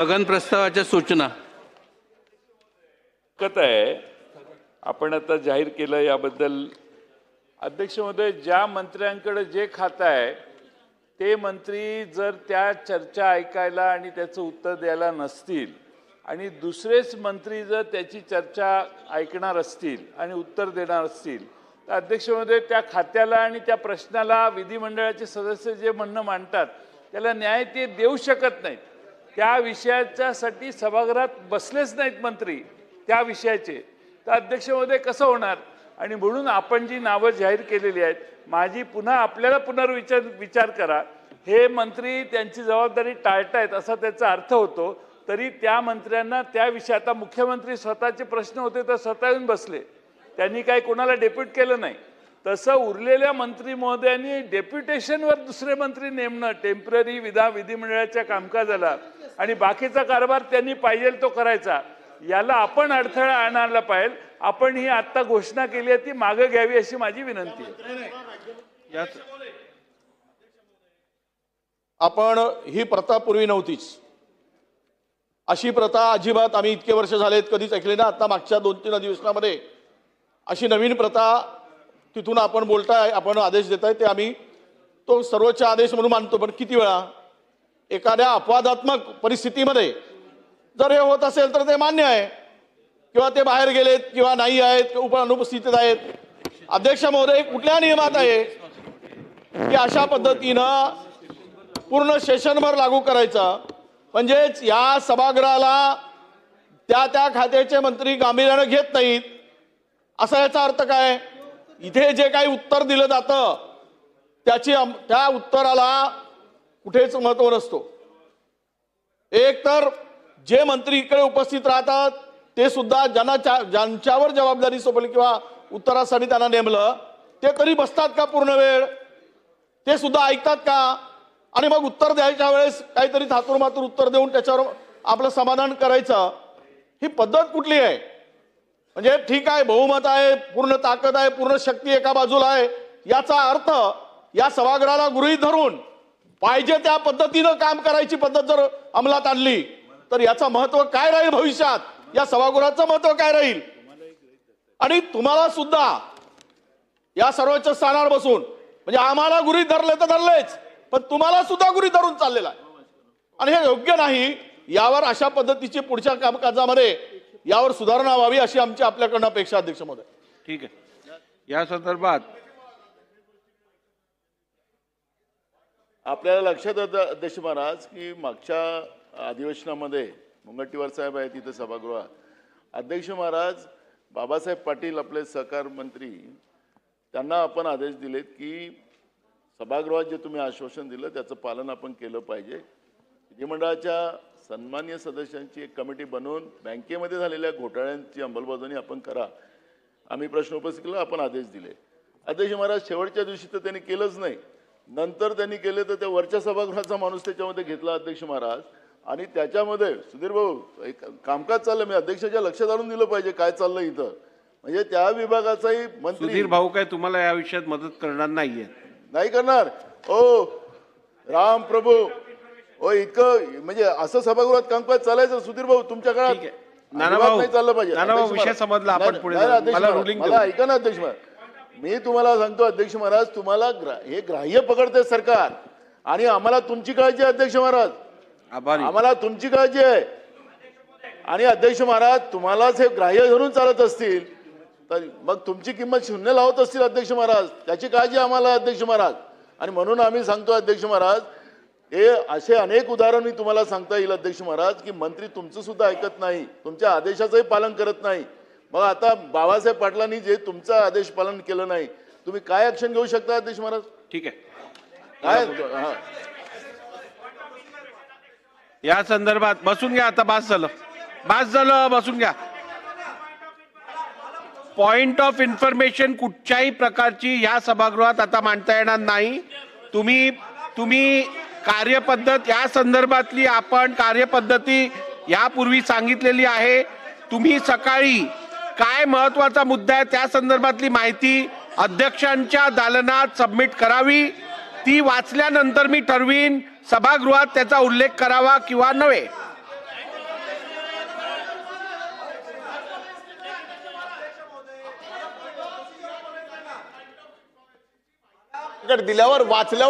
स्थगन प्रस्तावाच्या सूचना आहे आपण आता जाहीर केलं याबद्दल अध्यक्ष महोदय, ज्या मंत्र्यांकडे जे खातं आहे ते मंत्री जर त्या चर्चा ऐकायला आणि त्याचं उत्तर द्यायला नसतील आणि दुसरेच मंत्री जर त्याची चर्चा ऐकणार असतील आणि उत्तर देणार असतील तर अध्यक्ष महोदय, त्या खात्याला आणि त्या प्रश्नाला विधिमंडळाचे सदस्य जे म्हणणं मांडतात त्याला न्याय ते देऊ शकत नाहीत. त्या विषयाच्यासाठी सभागृहात बसलेच नाहीत मंत्री त्या विषयाचे, तर अध्यक्ष महोदय कसं होणार? आणि म्हणून आपण जी नावं जाहीर केलेली आहेत, माझी पुन्हा आपल्याला विचार करा. हे मंत्री त्यांची जबाबदारी टाळतायत असा त्याचा अर्थ होतो. तरी त्या मंत्र्यांना त्या विषय, आता मुख्यमंत्री स्वतःचे प्रश्न होते तर स्वतः येऊन बसले, त्यांनी काही कोणाला डेप्युट केलं नाही. तसं उरलेल्या मंत्री महोदयांनी डेप्युटेशनवर दुसरे मंत्री नेमणं टेम्पररी विधिमंडळाच्या कामकाजाला आणि बाकीचा कारभार त्यांनी पाहिजे तो करायचा, याला आपण अडथळा आणायला पाहिजे. आपण ही आता घोषणा केली आहे ती मागे घ्यावी अशी माझी विनंती आहे. आपण ही प्रथा पूर्वी नव्हतीच. अशी प्रथा अजिबात आम्ही इतके वर्ष झालेत कधीच ऐकली ना. आता मागच्या 2-3 अधिवेशनामध्ये अशी नवीन प्रथा तिथून आपण बोलताय, आपण आदेश देताय ते आम्ही तो सर्वोच्च आदेश म्हणून मानतो. पण किती वेळा एखाद्या अपवादात्मक परिस्थितीमध्ये जर हे होत असेल तर ते मान्य आहे, किंवा ते बाहेर गेलेत किंवा नाही आहेत अनुपस्थित आहेत. अध्यक्ष महोदय, कुठल्या नियमात आहे की अशा पद्धतीनं पूर्ण सेशनभर लागू करायचं? म्हणजेच या सभागृहाला त्या खात्याचे मंत्री गांभीर्याने घेत नाहीत असा याचा अर्थ काय? इथे जे काही उत्तर दिलं जातं त्या उत्तराला कुठेच महत्त्व नसतो. एक तर जे मंत्री इकडे उपस्थित राहतात ते सुद्धा ज्यांच्यावर जबाबदारी सोपवली किंवा उत्तरासाठी त्यांना नेमलं ते तरी बसतात का पूर्ण वेळ? ते सुद्धा ऐकतात का? आणि मग उत्तर द्यायच्या वेळेस काहीतरी थातूरमातूर उत्तर देऊन त्याच्यावर आपलं समाधान करायचं, ही पद्धत कुठली आहे? म्हणजे ठीक आहे, बहुमत आहे, पूर्ण ताकद आहे, पूर्ण शक्ती एका बाजूला आहे, याचा अर्थ या सभागृहाला गृहीत धरून पाहिजे त्या पद्धतीनं काम करायची पद्धत जर अंमलात आणली तर याचं महत्व काय राहील भविष्यात? या सभागृहाचं महत्व काय राहील? आणि तुम्हाला सुद्धा या सर्वोच्च स्थानावर बसून, म्हणजे आम्हाला गृहीत धरले तर धरलेच, पण तुम्हाला सुद्धा गृहीत धरून चाललेला आहे आणि हे योग्य नाही. यावर अशा पद्धतीची पुढच्या कामकाजामध्ये यावर सुधारणा व्हावी अशी आमची आपल्याकडनं अपेक्षा. अध्यक्ष महोदय, ठीक आहे. या संदर्भात आपल्याला लक्षात येतं अध्यक्ष महाराज की मागच्या अधिवेशनामध्ये मुनगंटीवार साहेब आहेत तिथे सभागृहात. अध्यक्ष महाराज, बाबासाहेब पाटील आपले सहकार मंत्री, त्यांना आपण आदेश दिलेत की सभागृहात जे तुम्ही आश्वासन दिलं त्याचं पालन आपण केलं पाहिजे. विधिमंडळाच्या सन्मान्य सदस्यांची एक कमिटी बनवून बँकेमध्ये झालेल्या घोटाळ्यांची अंमलबजावणी आपण करा. आम्ही प्रश्न उपस्थित केला, आपण आदेश दिले. अध्यक्ष महाराज, शेवटच्या दिवशी तर त्यांनी केलंच नाही, नंतर त्यांनी केले तर त्या वरच्या सभागृहाचा माणूस त्याच्यामध्ये घेतला अध्यक्ष महाराज. आणि त्याच्यामध्ये सुधीर भाऊ कामकाज चाललं, मी अध्यक्षाच्या लक्षात आणून दिलं पाहिजे काय चाललं इथं. म्हणजे त्या विभागाचाही मंत्री सुधीर भाऊ काय तुम्हाला या विषयात मदत करणार नाहीये? नाही करणार. ओ राम प्रभू, ओ इतकं म्हणजे असं सभागृहात कामकाज चालायचं सुधीर भाऊ तुमच्या काळात नाही चाललं पाहिजे. विषय समजला, आपण पुढे मला ऐका ना अध्यक्ष महाराज, मी तुम्हाला सांगतो अध्यक्ष महाराज, तुम्हाला हे ग्राह्य पकडते सरकार आणि आम्हाला तुमची काळजी आहे अध्यक्ष महाराज, आम्हाला तुमची काळजी आहे. आणि अध्यक्ष महाराज, तुम्हालाच हे ग्राह्य धरून चालत असतील तर मग तुमची किंमत शून्य लावत असतील अध्यक्ष महाराज, त्याची काळजी आम्हाला अध्यक्ष महाराज. आणि म्हणून आम्ही सांगतो अध्यक्ष महाराज, हे असे अनेक उदाहरण मी तुम्हाला सांगता येईल अध्यक्ष महाराज की मंत्री तुमचं सुद्धा ऐकत नाही, तुमच्या आदेशाचंही पालन करत नाही. मग आता बाबासाहेब पाटलांनी जे तुमचं आदेश पालन केलं नाही, तुम्ही काय ऍक्शन घेऊ शकता अध्यक्ष महाराज? ठीक आहे. काय या संदर्भात बसून घ्या. आता बास झालं, बसून घ्या. पॉइंट ऑफ इन्फॉर्मेशन कुठच्याही प्रकारची या सभागृहात आता मांडता येणार नाही. तुम्ही कार्यपद्धत या संदर्भातली आपण कार्यपद्धती यापूर्वी सांगितलेली आहे. तुम्ही सकाळी काय महत्वाचा मुद्दा आहे त्या संदर्भातली माहिती अध्यक्षांच्या दालनात सबमिट करावी. ती वाचल्यानंतर मी ठरवीन सभागृहात त्याचा उल्लेख करावा किंवा नव्हे. माझ्याकडे दिल्यावर वाचल्यावर